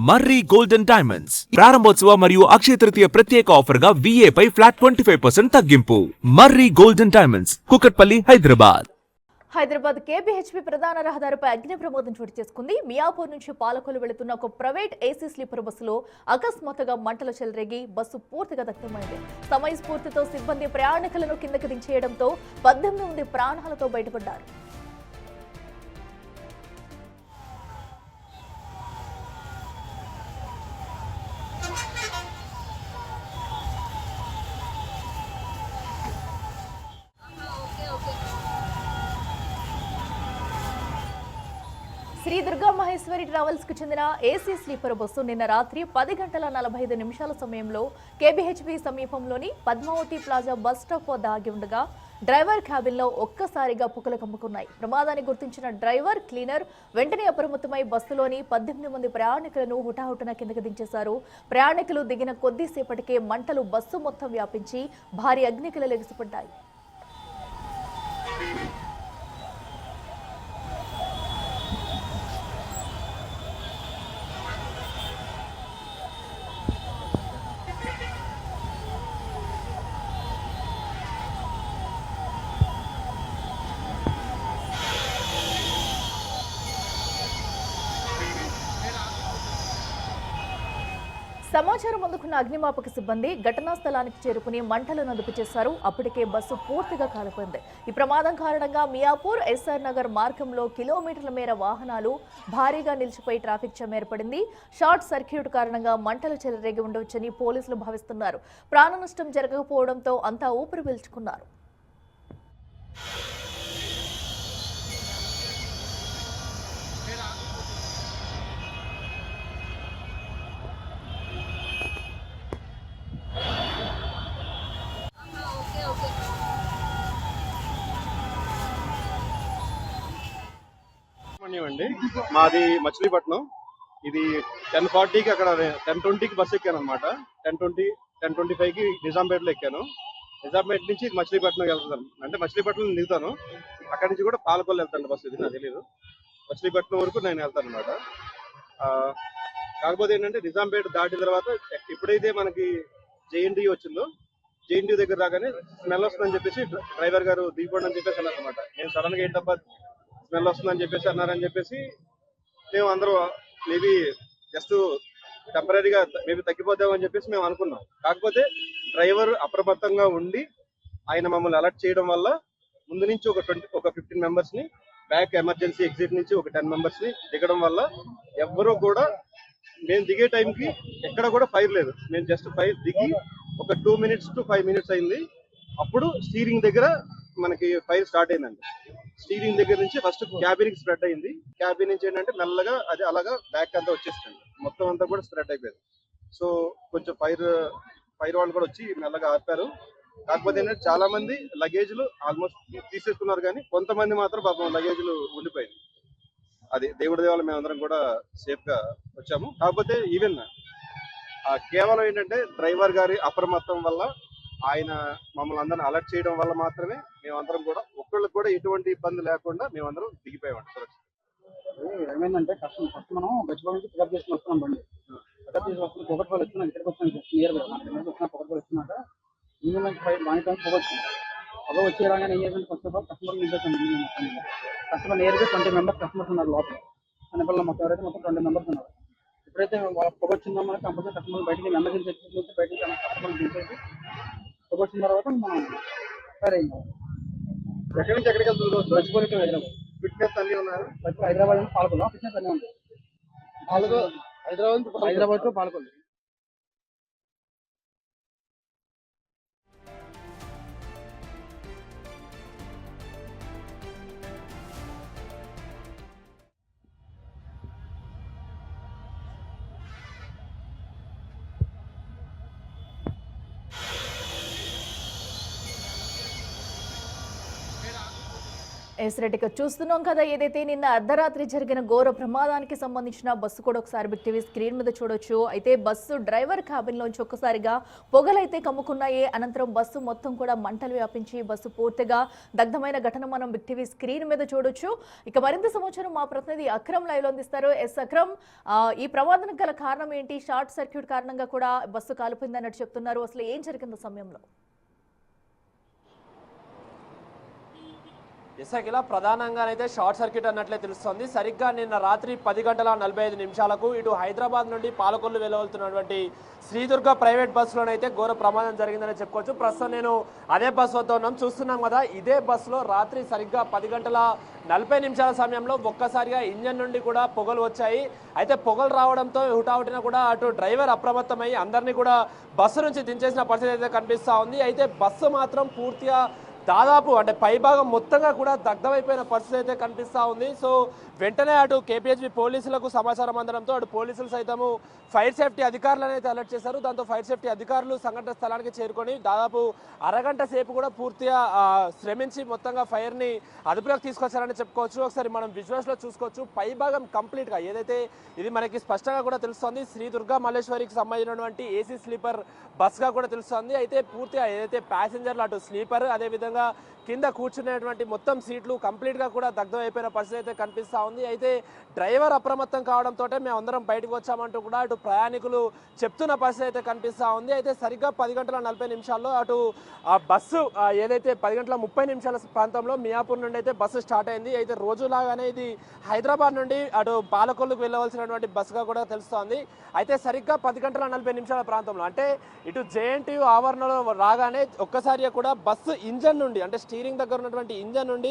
మర్రి golden diamonds ప్రారంభోత్సవ మరియు అక్షయ తృతీయ ప్రత్యేక ఆఫర్ గా VA పై ఫ్లాట్ 25% తగ్గింపు. మర్రి గోల్డెన్ డైమండ్స్, కుకట్పల్లి, హైదరాబాద్. హైదరాబాద్ కేబీహెచ్పీ ప్రధాన రహదారిపై అగ్ని ప్రమాదం చోటు చేసుకుంది. మియాపూర్ నుంచి పాలకొల్లు వెళుతున్న ఒక ప్రైవేట్ ఏసీ స్లీపర్ బస్సులో అకస్మాత్తుగా మంటలు చెలరేగి బస్సు పూర్తిగా దగ్ధమైంది. సమయస్ఫూర్తితో సిబ్బంది ప్రయాణికులను కిందకి దించేయడంతో 18 మంది ప్రాణాలతో బయటపడ్డారు. శ్రీ దుర్గా మహేశ్వరి ట్రావెల్స్ కు చెందిన ఏసీ స్లీపర్ బస్సు నిన్న రాత్రి 10:45 సమయంలో కేబీహెచ్పీ సమీపంలోని పద్మావతి ప్లాజా బస్ స్టాప్ వద్ద ఆగి ఉండగా డ్రైవర్ క్యాబిన్ లో ఒక్కసారిగా పుక్కలు కమ్ముకున్నాయి. ప్రమాదాన్ని గుర్తించిన డ్రైవర్, క్లీనర్ వెంటనే అప్రమత్తమై బస్సులోని 18 మంది ప్రయాణికులను హుటాహుటిన కిందకి దించేశారు. ప్రయాణికులు దిగిన కొద్దిసేపటికే మంటలు బస్సు మొత్తం వ్యాపించి భారీ అగ్నికలు లెగిసిపడ్డాయి. సమాచారం అందుకున్న అగ్నిమాపక సిబ్బంది ఘటనా స్థలానికి చేరుకుని మంటలను అదుపు చేశారు. అప్పటికే బస్సు పూర్తిగా కాలిపోయింది. ఈ ప్రమాదం కారణంగా మియాపూర్ SR నగర్ మార్గంలో కిలోమీటర్ల మేర వాహనాలు భారీగా నిలిచిపోయి ట్రాఫిక్ జామ్ ఏర్పడింది. షార్ట్ సర్క్యూట్ కారణంగా మంటలు చెలరేగి ఉండవచ్చని పోలీసులు భావిస్తున్నారు. ప్రాణ నష్టం జరగకపోవడంతో అంతా ఊపిరి పీల్చుకున్నారు. అండి మాది మచిలీపట్నం. ఇది 10:40కి అక్కడ 10:20కి బస్ ఎక్కాను అనమాట. 10:25కి నిజాంపేటలో ఎక్కాను. నిజాంపేట నుంచి మచిలీపట్నం వెళ్తాను. అంటే మచిలీపట్నం దిగుతాను. అక్కడి నుంచి కూడా పాలకొల్లు వెళ్తాను బస్సు. ఇది నాకు తెలియదు. మచిలీపట్నం వరకు నేను వెళ్తాను అనమాట. కాకపోతే ఏంటంటే నిజాంపేట దాటిన తర్వాత ఎప్పుడైతే మనకి JNTU వచ్చిందో, JNTU దగ్గర రాగానే స్మెల్ వస్తుందని చెప్పేసి డ్రైవర్ గారు దిగిపోండి అని చెప్పేసి అన్నారు అనమాట. నేను సడన్ గా ఏంటబ్బా స్మెల్ వస్తుందని చెప్పేసి అన్నారని చెప్పేసి మేము అందరూ మేబీ జస్ట్ టెంపరీగా మేబీ తగ్గిపోతామని చెప్పేసి మేము అనుకున్నాం. కాకపోతే డ్రైవర్ అప్రమత్తంగా ఉండి ఆయన మమ్మల్ని అలర్ట్ చేయడం వల్ల ముందు నుంచి ఒక 15 మెంబర్స్ ని, బ్యాక్ ఎమర్జెన్సీ ఎగ్జిట్ నుంచి ఒక 10 మెంబర్స్ ని దిగడం వల్ల ఎవ్వరూ కూడా మేము దిగే టైంకి ఎక్కడ కూడా ఫైర్ లేదు. మేము జస్ట్ ఫైర్ దిగి ఒక 2 minutes to 5 minutes అయింది. అప్పుడు స్టీరింగ్ దగ్గర మనకి ఫైర్ స్టార్ట్ అయిందండి. స్టీరింగ్ దగ్గర నుంచి ఫస్ట్ క్యాబిన్ కి స్ప్రెడ్ అయింది. క్యాబిన్ నుంచి ఏంటంటే మెల్లగా అది అలాగా బ్యాక్ అంతా వచ్చేసింది. మొత్తం అంతా కూడా స్ప్రెడ్ అయిపోయింది. సో కొంచెం ఫైర్ వాళ్ళు కూడా వచ్చి మెల్లగా ఆపారు. కాకపోతే ఏంటంటే చాలా మంది లగేజ్లు ఆల్మోస్ట్ తీసేసుకున్నారు, కానీ కొంతమంది మాత్రం పాపం లగేజ్లు ఉండిపోయింది. అది దేవుడి దేవాల మేమందరం కూడా సేఫ్ గా వచ్చాము. కాకపోతే ఈవెన్ కేవలం ఏంటంటే డ్రైవర్ గారి అప్రమత్తం వల్ల, ఆయన మమ్మల్ని అందరిని అలర్ట్ చేయడం వల్ల మాత్రమే మేమందరం కూడా ఒక్కళ్ళకి కూడా ఎటువంటి ఇబ్బంది లేకుండా మేమందరం దిగిపోయామండి సురక్షిత. ఏమైందంటే ఫస్ట్ మనం గచ్చిబౌలి నుంచి పికప్ చేసుకుని వస్తున్నాం. బండి పికప్ చేసి వస్తున్నాం. పొగట్పల్లి వచ్చినాం. ఇక్కడికి వచ్చాను నియర్ గా వచ్చిన పొగట్పల్లి వచ్చినాక ఇంజన్ నుంచి మానిటర్ పొగ వచ్చింది. పొగ వచ్చేలాగానే ఏం చేయాలంటే ఫస్ట్ ఆఫ్ ఆల్ కస్టమర్ నింపేసాం. కస్టమర్ నియర్గా 20 మెంబర్స్ కస్టమర్స్ ఉన్నారు లోపల. అన్నపల్లి మొత్తం ఎవరైతే మొత్తం 20 మెంబర్స్ ఉన్నారు. ఎప్పుడైతే పొగ వచ్చిందో మనకి కంపల్సరీ కస్టమర్ బయటకి ఎమర్జెన్సీ ఎగ్జిట్ నుంచి బయటకి కస్టమర్ దింపేసి పొగ వచ్చిన తర్వాత మనం సరే ఎక్కడి నుంచి ఎక్కడికి వెళ్తుంది? గచ్చిబౌలి టు హైదరాబాద్. ఫిట్నెస్ అన్ని ఉన్నారు. హైదరాబాద్ నుంచి పాల్గొన్నాం. ఫిట్నెస్ అన్నీ ఉంది. హైదరాబాద్ టు పాల్గొంది. ఎస్రెడ్డిగా చూస్తున్నాం కదా, ఏదైతే నిన్న అర్ధరాత్రి జరిగిన ఘోర ప్రమాదానికి సంబంధించిన బస్సు కూడా ఒకసారి బిగ్ టీవీ స్క్రీన్ మీద చూడొచ్చు. అయితే బస్సు డ్రైవర్ క్యాబిన్ లోంచి ఒక్కసారిగా పొగలైతే కమ్ముకున్నాయి. అనంతరం బస్సు మొత్తం కూడా మంటలు వ్యాపించి బస్సు పూర్తిగా దగ్ధమైన ఘటన మనం బిగ్ టీవీ స్క్రీన్ మీద చూడొచ్చు. ఇక మరింత సమాచారం మా ప్రతినిధి అక్రమ్ లైవ్ లో అందిస్తారు. అక్రమ్, ఈ ప్రమాదానికి గల కారణం ఏంటి? షార్ట్ సర్క్యూట్ కారణంగా కూడా బస్సు కాలిపోయింది అన్నట్టు చెప్తున్నారు. అసలు ఏం జరిగింది సమయంలో? ఇసకిలా ప్రధానంగానైతే షార్ట్ సర్క్యూట్ అన్నట్లే తెలుస్తోంది. సరిగ్గా నిన్న రాత్రి 10:45 ఇటు హైదరాబాద్ నుండి పాలకొల్లు వెళ్ళవలతున్నటువంటి శ్రీదుర్గ ప్రైవేట్ బస్సులోనైతే ఘోర ప్రమాదం జరిగిందని చెప్పుకోవచ్చు. ప్రస్తుతం నేను అదే బస్సు వద్ద ఉన్నాం, చూస్తున్నాం కదా. ఇదే బస్సులో రాత్రి సరిగ్గా 10:40 సమయంలో ఒక్కసారిగా ఇంజన్ నుండి కూడా పొగలు వచ్చాయి. అయితే పొగలు రావడంతో హుటాహుటిన కూడా అటు డ్రైవర్ అప్రమత్తమై అందరినీ కూడా బస్సు నుంచి దించేసిన పరిస్థితి అయితే కనిపిస్తూ ఉంది. అయితే బస్సు మాత్రం పూర్తిగా దాదాపు అంటే పైభాగం మొత్తంగా కూడా దగ్ధమైపోయిన పరిస్థితి అయితే కనిపిస్తూ ఉంది. సో వెంటనే అటు కేపీహెచ్బీ పోలీసులకు సమాచారం అందడంతో అటు పోలీసులు సైతము ఫైర్ సేఫ్టీ అధికారులను అయితే అలర్ట్ చేశారు. దాంతో ఫైర్ సేఫ్టీ అధికారులు సంఘటన స్థలానికి చేరుకొని దాదాపు అరగంట సేపు కూడా పూర్తిగా శ్రమించి మొత్తంగా ఫైర్ని అదుపులోకి తీసుకొచ్చారని చెప్పుకోవచ్చు. ఒకసారి మనం విజువల్స్లో చూసుకోవచ్చు. పైభాగం కంప్లీట్గా ఏదైతే ఇది మనకి స్పష్టంగా కూడా తెలుస్తోంది, శ్రీ దుర్గా మల్లేశ్వరికి సంబంధించినటువంటి ఏసీ స్లీపర్ బస్గా కూడా తెలుస్తోంది. అయితే పూర్తిగా ఏదైతే ప్యాసింజర్లు అటు స్లీపర్ అదేవిధంగా కింద కూర్చునేటువంటి మొత్తం సీట్లు కంప్లీట్గా కూడా దగ్ధం అయిపోయిన పరిస్థితి అయితే కనిపిస్తూ ఉంది. అయితే డ్రైవర్ అప్రమత్తం కావడంతో మేము అందరం బయటకు వచ్చామంటూ కూడా అటు ప్రయాణికులు చెప్తున్న పరిస్థితి అయితే కనిపిస్తూ ఉంది. అయితే సరిగ్గా 10:40 అటు ఆ బస్సు ఏదైతే 10:30 ప్రాంతంలో మియాపూర్ నుండి అయితే బస్సు స్టార్ట్ అయింది. అయితే రోజులాగానే ఇది హైదరాబాద్ నుండి అటు పాలకొల్లుకు వెళ్ళవలసినటువంటి బస్సుగా కూడా తెలుస్తోంది. అయితే సరిగ్గా 10:40 ప్రాంతంలో అంటే ఇటు జేఎన్టీయూ ఆవరణలో రాగానే ఒక్కసారిగా కూడా బస్సు ఇంజన్ నుండి అంటే స్టీరింగ్ దగ్గర ఉన్నటువంటి ఇంజన్ నుండి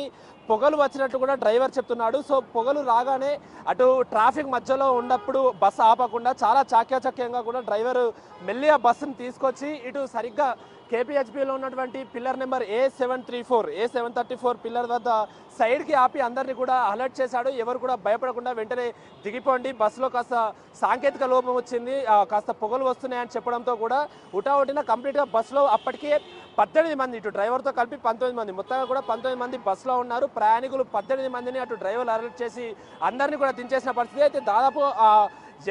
పొగలు వచ్చినట్టు కూడా డ్రైవర్ చెప్తున్నాడు. సో పొగలు రాగానే అటు ట్రాఫిక్ మధ్యలో ఉన్నప్పుడు బస్సు ఆపకుండా చాలా చాక్యాచక్యంగా కూడా డ్రైవర్ మెల్లిగా బస్సును తీసుకొచ్చి ఇటు సరిగ్గా కేపీహెచ్బీలో ఉన్నటువంటి పిల్లర్ నెంబర్ A734 పిల్లర్ వద్ద సైడ్కి ఆపి అందరినీ కూడా అలర్ట్ చేశాడు. ఎవరు కూడా భయపడకుండా వెంటనే దిగిపోండి, బస్సులో కాస్త సాంకేతిక లోపం వచ్చింది, కాస్త పొగలు వస్తున్నాయని చెప్పడంతో కూడా హుటాహుటిన కంప్లీట్గా బస్సులో అప్పటికే 18 మంది ఇటు డ్రైవర్తో కలిపి 19 మంది మొత్తంగా కూడా 19 మంది బస్సులో ఉన్నారు. ప్రయాణికులు 18 మందిని అటు డ్రైవర్ అలర్ట్ చేసి అందరినీ కూడా దించేసిన పరిస్థితి. అయితే దాదాపు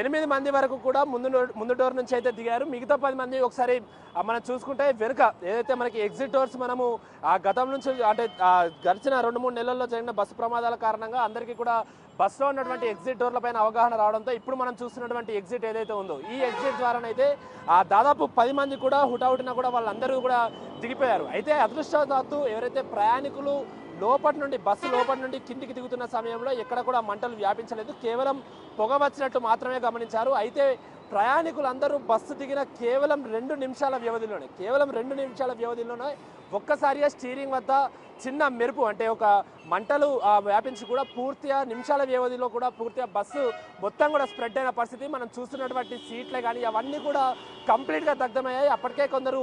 8 మంది వరకు కూడా ముందు డోర్ నుంచి అయితే దిగారు. మిగతా 10 మంది ఒకసారి మనం చూసుకుంటే వెనుక ఏదైతే మనకి ఎగ్జిట్ డోర్స్ మనము గతం నుంచి అంటే గడిచిన 2-3 నెలల్లో జరిగిన బస్సు ప్రమాదాల కారణంగా అందరికీ కూడా బస్సులో ఉన్నటువంటి ఎగ్జిట్ డోర్ల పైన అవగాహన రావడంతో ఇప్పుడు మనం చూస్తున్నటువంటి ఎగ్జిట్ ఏదైతే ఉందో ఈ ఎగ్జిట్ ద్వారానైతే దాదాపు 10 మంది కూడా హుటాహుటిన కూడా వాళ్ళందరూ కూడా దిగిపోయారు. అయితే అదృష్టవశాత్తు ఎవరైతే ప్రయాణికులు బస్సు లోపటి నుండి కిందికి దిగుతున్న సమయంలో ఎక్కడ కూడా మంటలు వ్యాపించలేదు, కేవలం పొగ వచ్చినట్టు మాత్రమే గమనించారు. అయితే ప్రయాణికులందరూ బస్సు దిగిన కేవలం 2 నిమిషాల వ్యవధిలోనే ఒక్కసారిగా స్టీరింగ్ వద్ద చిన్న మెరుపు అంటే ఒక మంటలు వ్యాపించి కూడా పూర్తిగా నిమిషాల వ్యవధిలో కూడా పూర్తిగా బస్సు మొత్తం కూడా స్ప్రెడ్ అయిన పరిస్థితి. మనం చూస్తున్నటువంటి సీట్లే కానీ అవన్నీ కూడా కంప్లీట్గా దగ్ధమయ్యాయి. అప్పటికే కొందరు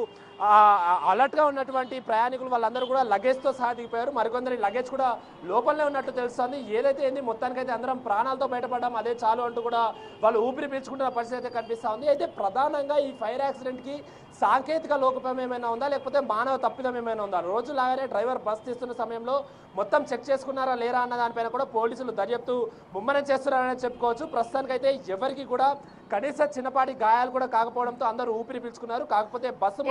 అలర్ట్గా ఉన్నటువంటి ప్రయాణికులు వాళ్ళందరూ కూడా లగేజ్తో సహా దిగిపోయారు. మరికొందరి లగేజ్ కూడా లోపలనే ఉన్నట్టు తెలుస్తుంది. ఏదైతే ఏంది మొత్తానికైతే అందరం ప్రాణాలతో బయటపడ్డాం అదే చాలు అంటూ కూడా వాళ్ళు ఊపిరి పీల్చుకుంటున్న పరిస్థితి అయితే కనిపిస్తూ ఉంది. అయితే ప్రధానంగా ఈ ఫైర్ యాక్సిడెంట్కి సాంకేతిక లోపం ఏమైనా ఉందా లేకపోతే మానవ తప్పిదం ఏమైనా ఉందా? రోజులాగానే డ్రైవర్ బస్ తీస్తున్న సమయంలో మొత్తం చెక్ చేసుకున్నారా లేరా అన్న దానిపైన కూడా పోలీసులు దర్యాప్తు ముమ్మరం చేస్తున్నారని చెప్పుకోవచ్చు. ప్రస్తుతానికైతే ఎవరికి కూడా కనీస చిన్నపాటి గాయాలు కూడా కాకపోవడంతో అందరూ ఊపిరి పీల్చుకున్నారు. కాకపోతే బస్సు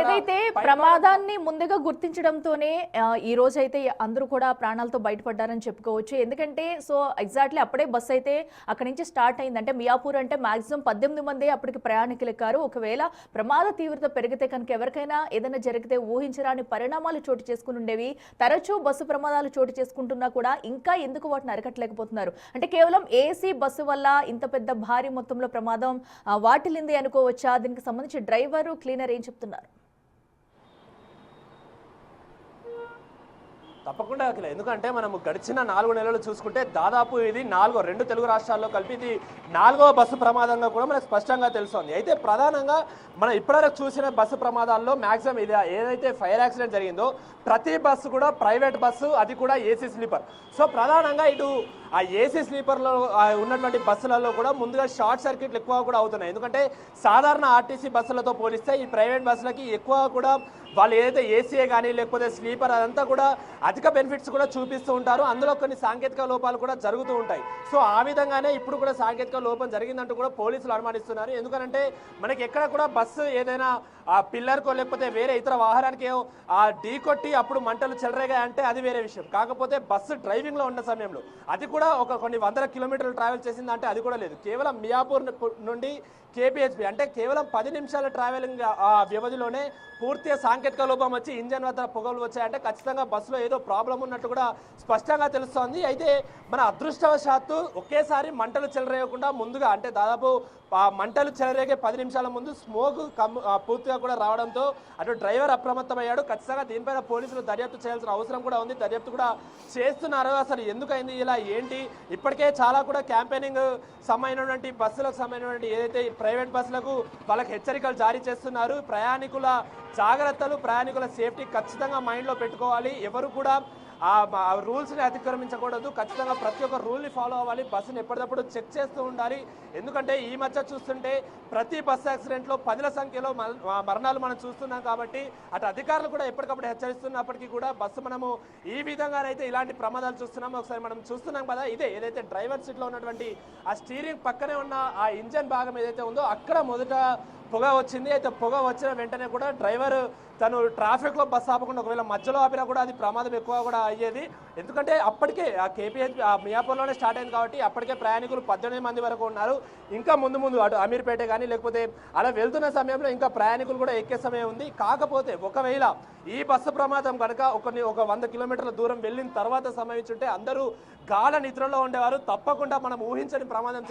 ఏదైతే ప్రమాదాన్ని ముందుగా గుర్తించడంతోనే ఈ రోజు అయితే అందరూ కూడా ప్రాణాలతో బయటపడ్డారని చెప్పుకోవచ్చు. ఎందుకంటే సో ఎగ్జాక్ట్లీ అప్పుడే బస్సు అయితే అక్కడి నుంచి స్టార్ట్ అయింది. అంటే మియాపూర్ అంటే మాక్సిమం 18 మంది అప్పటికి ప్రయాణికులు ఎక్కారు. ఒకవేళ ప్రమాద తీవ్రత పెరిగితే కనుక ఎవరికైనా ఏదైనా జరిగితే ఊహించరాని పరిణామాలు చోటు చేసుకుని ఉండేవి. తరచూ బస్సు ప్రమాదాలు చోటు చేసుకుంటున్నా కూడా ఇంకా ఎందుకు వాటిని అరికట్టలేకపోతున్నారు? అంటే కేవలం ఏసీ బస్సు వల్ల ఇంత పెద్ద భారీ మొత్తంలో ప్రమాదం వాటిల్లింది అనుకోవచ్చా? దీనికి సంబంధించి డ్రైవరు క్లీనర్ ఏం చెప్తున్నారు? తప్పకుండా అఖిల, ఎందుకంటే మనం గడిచిన 4 నెలలు చూసుకుంటే దాదాపు ఇది 2 తెలుగు రాష్ట్రాల్లో కలిపి ఇది 4వ బస్సు ప్రమాదంగా కూడా మనకు స్పష్టంగా తెలుస్తోంది. అయితే ప్రధానంగా మనం ఇప్పటివరకు చూసిన బస్సు ప్రమాదాల్లో మ్యాక్సిమం ఇది ఏదైతే ఫైర్ యాక్సిడెంట్ జరిగిందో ప్రతి బస్సు కూడా ప్రైవేట్ బస్సు, అది కూడా ఏసీ స్లీపర్. సో ప్రధానంగా ఇటు ఆ ఏసీ స్లీపర్లో ఉన్నటువంటి బస్సులలో కూడా ముందుగా షార్ట్ సర్క్యూట్లు ఎక్కువ కూడా అవుతున్నాయి. ఎందుకంటే సాధారణ ఆర్టీసీ బస్సులతో పోలిస్తే ఈ ప్రైవేట్ బస్సులకి ఎక్కువ కూడా వాళ్ళు ఏదైతే ఏసీఏ కానీ లేకపోతే స్లీపర్ అదంతా కూడా అధిక బెనిఫిట్స్ కూడా చూపిస్తూ ఉంటారు. అందులో కొన్ని సాంకేతిక లోపాలు కూడా జరుగుతూ ఉంటాయి. సో ఆ విధంగానే ఇప్పుడు కూడా సాంకేతిక లోపం జరిగిందంటూ కూడా పోలీసులు అనుమానిస్తున్నారు. ఎందుకంటే మనకి ఎక్కడ కూడా బస్సు ఏదైనా ఆ పిల్లర్కో లేకపోతే వేరే ఇతర వాహనానికి ఢీ కొట్టి అప్పుడు మంటలు చెలరేగా అంటే అది వేరే విషయం. కాకపోతే బస్సు డ్రైవింగ్లో ఉన్న సమయంలో అది కూడా కొన్ని వందల కిలోమీటర్లు ట్రావెల్ చేసిందంటే అది కూడా లేదు. కేవలం మియాపూర్ నుండి కేపీహెచ్బి అంటే కేవలం 10 నిమిషాల ట్రావెలింగ్ వ్యవధిలోనే పూర్తిగా సాంకేతిక లోపం వచ్చి ఇంజన్ వద్ద పొగలు వచ్చాయంటే ఖచ్చితంగా బస్సులో ఏదో ప్రాబ్లం ఉన్నట్టు కూడా స్పష్టంగా తెలుస్తోంది. అయితే మన అదృష్టవశాత్తు ఒకేసారి మంటలు చెలరేయకుండా ముందుగా అంటే దాదాపు మంటలు చెలరేగే 10 నిమిషాల ముందు స్మోక్ పూర్తిగా కూడా రావడంతో అటు డ్రైవర్ అప్రమత్తమయ్యాడు. ఖచ్చితంగా దీనిపైన పోలీసులు దర్యాప్తు చేయాల్సిన అవసరం కూడా ఉంది. దర్యాప్తు కూడా చేస్తున్నారు. అసలు ఎందుకైంది ఇలా ఏంటి, ఇప్పటికే చాలా కూడా క్యాంపెయినింగ్ సంబంధించినటువంటి బస్సులకు సంబంధించినటువంటి ఏదైతే ప్రైవేట్ బస్సులకు వాళ్ళకి హెచ్చరికలు జారీ చేస్తున్నారు. ప్రయాణికుల జాగ్రత్తలు, ప్రయాణికుల సేఫ్టీ ఖచ్చితంగా మైండ్లో పెట్టుకోవాలి. ఎవరు కూడా ఆ రూల్స్ని అతిక్రమించకూడదు. ఖచ్చితంగా ప్రతి ఒక్క రూల్ని ఫాలో అవ్వాలి. బస్సుని ఎప్పటికప్పుడు చెక్ చేస్తూ ఉండాలి. ఎందుకంటే ఈ మధ్య చూస్తుంటే ప్రతి బస్సు యాక్సిడెంట్లో 10ల సంఖ్యలో మరణాలు మనం చూస్తున్నాం. కాబట్టి అటు అధికారులు కూడా ఎప్పటికప్పుడు హెచ్చరిస్తున్నప్పటికీ కూడా బస్సు మనము ఈ విధంగానైతే ఇలాంటి ప్రమాదాలు చూస్తున్నాం. ఒకసారి మనం చూస్తున్నాం కదా, ఇదే ఏదైతే డ్రైవర్ సీట్లో ఉన్నటువంటి ఆ స్టీరింగ్ పక్కనే ఉన్న ఆ ఇంజన్ భాగం ఏదైతే ఉందో అక్కడ మొదట పొగ వచ్చింది. అయితే పొగ వచ్చిన వెంటనే కూడా డ్రైవర్ తను ట్రాఫిక్లో బస్సు ఆపకుండా ఒకవేళ మధ్యలో ఆపినా కూడా అది ప్రమాదం ఎక్కువ కూడా అయ్యేది. ఎందుకంటే అప్పటికే ఆ కేపీహెచ్ మియాపూర్లోనే స్టార్ట్ అయింది కాబట్టి అప్పటికే ప్రయాణికులు 18 మంది వరకు ఉన్నారు. ఇంకా ముందు అటు అమీర్పేట కానీ లేకపోతే అలా వెళ్తున్న సమయంలో ఇంకా ప్రయాణికులు కూడా ఎక్కే సమయం ఉంది. కాకపోతే ఒకవేళ ఈ బస్సు ప్రమాదం కనుక ఒక 100 కిలోమీటర్ల దూరం వెళ్ళిన తర్వాత సంభవించుంటే అందరూ గాఢ నిద్రలో ఉండేవారు. తప్పకుండా మనం ఊహించని ప్రమాదం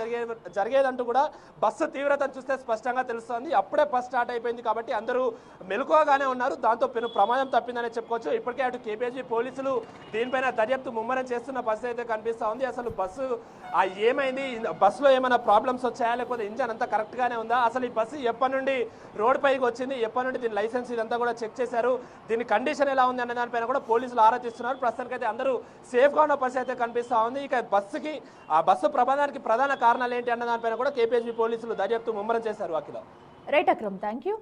జరిగేదంటూ కూడా బస్సు తీవ్రతను చూస్తే స్పష్టంగా తెలుస్తుంది. అప్పుడే బస్సు స్టార్ట్ అయిపోయింది కాబట్టి అందరూ మెలకువగానే ఉన్నారు. దాంతో పెను ప్రమాదం తప్పిందనే చెప్పుకోవచ్చు. ఇప్పటికే అటు కేపీహెచ్బి పోలీసులు దీనిపైన దర్యాప్తు ముమ్మరం చేస్తున్న పరిస్థితి అయితే కనిపిస్తూ ఉంది. అసలు బస్సు ఏమైంది, బస్సులో ఏమైనా ప్రాబ్లమ్స్ వచ్చాయా లేకపోతే ఇంజన్ అంతా కరెక్ట్గానే ఉందా, అసలు ఈ బస్సు ఎప్పటి నుండి రోడ్ పైకి వచ్చింది, ఎప్పటి నుండి దీని లైసెన్స్ ఇదంతా కూడా చెక్ చేశారు, దీని కండిషన్ ఎలా ఉంది అనే దానిపైన కూడా పోలీసులు ఆరా తీస్తున్నారు. ప్రస్తుతానికైతే అందరూ సేఫ్గా ఉన్న పరిస్థితి అయితే కనిపిస్తూ ఉంది. ఇక బస్సు ప్రమాదానికి ప్రధాన కారణాలు ఏంటి అన్న దానిపైన కూడా కేపీహెచ్బి పోలీసులు దర్యాప్తు ముమ్మరం చేశారు. Akhila. Right Akram, thank you.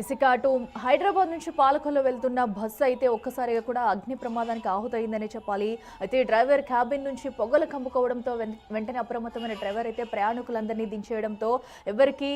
ఇసుక అటు హైదరాబాద్ నుంచి పాలకొల్లు వెళ్తున్న బస్సు అయితే ఒక్కసారిగా కూడా అగ్ని ప్రమాదానికి ఆహుతయిందనే చెప్పాలి. అయితే డ్రైవర్ క్యాబిన్ నుంచి పొగలు కమ్ముకోవడంతో వెంటనే అప్రమత్తమైన డ్రైవర్ అయితే ప్రయాణికులందరినీ దించేయడంతో ఎవరికి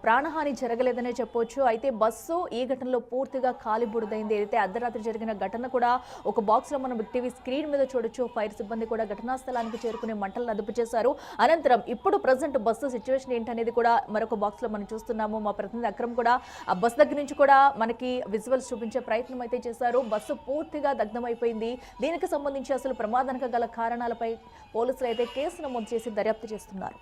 ప్రాణహాని జరగలేదనే చెప్పొచ్చు. అయితే బస్సు ఈ ఘటనలో పూర్తిగా కాలిబుడిదైంది. ఏదైతే అర్ధరాత్రి జరిగిన ఘటన కూడా ఒక బాక్స్లో మనం టీవీ స్క్రీన్ మీద చూడొచ్చు. ఫైర్ సిబ్బంది కూడా ఘటనా స్థలానికి చేరుకుని మంటలను అదుపు చేశారు. అనంతరం ఇప్పుడు ప్రజెంట్ బస్సు సిచ్యువేషన్ ఏంటనేది కూడా మరొక బాక్స్లో మనం చూస్తున్నాము. మా ప్రతినిధి అక్రమ్ కూడా ఆ బస్సు దగ్గర నుంచి కూడా మనకి విజువల్స్ చూపించే ప్రయత్నం అయితే చేశారు. బస్సు పూర్తిగా దగ్ధమైపోయింది. దీనికి సంబంధించి అసలు ప్రమాదానికి గల కారణాలపై పోలీసులు అయితే కేసు నమోదు చేసి దర్యాప్తు చేస్తున్నారు.